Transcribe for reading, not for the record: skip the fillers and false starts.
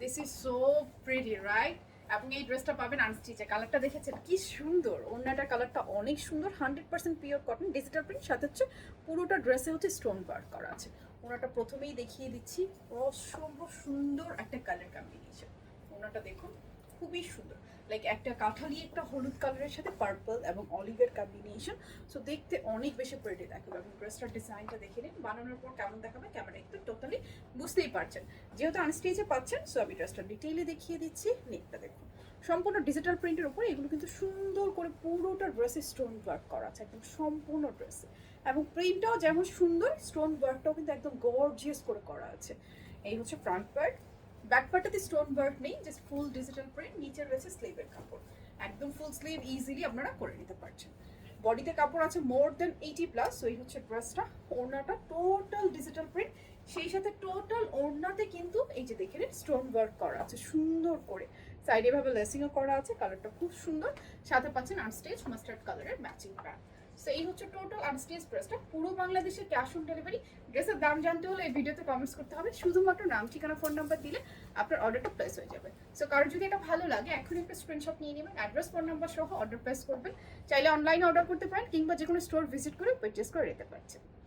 This is so pretty right. এবং এই ড্রেসটা পাবেন আনস্টিচে। কালারটা দেখেছেন কি সুন্দর, ওড়নাটার কালারটা অনেক সুন্দর, 100% পিওর কটন ডিজিটাল প্রিন্ট, সাথে হচ্ছে পুরোটা ড্রেসে হচ্ছে স্টোন ওয়ার্ক করা আছে। ওনাটা প্রথমেই দেখিয়ে দিচ্ছি, অসম্ভব সুন্দর একটা কালার কম্বিনেশন। ওনাটা দেখুন খুবই সুন্দর, লাইক একটা কাঠালি একটা হলুদ কালারের সাথে পার্পল এবং অলিভের কম্বিনেশন। সো দেখতে অনেক বেশি প্রিটি দেখাবে। এবং ড্রেসটার ডিজাইনটা দেখে নিন, বানানোর পর কেমন দেখাবে ক্যামেরা একটু টোটালি বুঝতেই পারছেন। যেহেতু আনস্টেজে পাচ্ছেন, সো আমি ড্রেসটা ডিটেইলে দেখিয়ে দিচ্ছি। নেকটা দেখুন সম্পূর্ণ ডিজিটাল প্রিন্টের উপরে, এগুলো কিন্তু সুন্দর করে পুরোটা ড্রেসে স্টোন ওয়ার্ক করা আছে একদম সম্পূর্ণ ড্রেসে। এবং প্রিন্টটাও যেমন সুন্দর, স্টোন ওয়ার্কটাও কিন্তু একদম গর্জিয়াস করে করা আছে। এই হচ্ছে ফ্রন্ট পার্ট। ব্যাক পার্টটাতে স্টোন ওয়ার্ক নেই, জাস্ট ফুল ডিজিটাল প্রিন্ট। নিচে রয়েছে স্লিভের কাপড়, একদম ফুল স্লিভ ইজিলি আপনারা করে নিতে পারছেন। বডিতে কাপড় আছে মোর দেন 80+। সো এই হচ্ছে ড্রেসটা। ওড়নাটা টোটাল ডিজিটাল প্রিন্ট, সেই সাথে টোটাল ওড়নাতে কিন্তু এই যে দেখে নিন স্টোন ওয়ার্ক করা আছে সুন্দর করে। সাইডে ভাবে লেসিংও করা আছে, কালারটা খুব সুন্দর। সাথে পাচ্ছেন আনস্টেজ মাস্টার্ড কালারের ম্যাচিং প্যান্ট। সো এই হচ্ছে টোটাল আনস্টেজ ড্রেসটা। পুরো বাংলাদেশে ক্যাশ অন ডেলিভারি। ড্রেসের দাম জানতে হলে এই ভিডিওতে কমেন্টস করতে হবে, শুধুমাত্র নাম ঠিকানা ফোন নাম্বার দিলে আপনার অর্ডারটা প্লেস হয়ে যাবে। সো কারোর যদি এটা ভালো লাগে এখনই একটা স্ক্রিনশট নিয়ে নেবেন, অ্যাড্রেস ফোন নাম্বার সহ অর্ডার প্লেস করবেন। চাইলে অনলাইনে অর্ডার করতে পারেন, কিংবা যে কোনো স্টোর ভিজিট করে পারচেস করে নিতে পারছেন।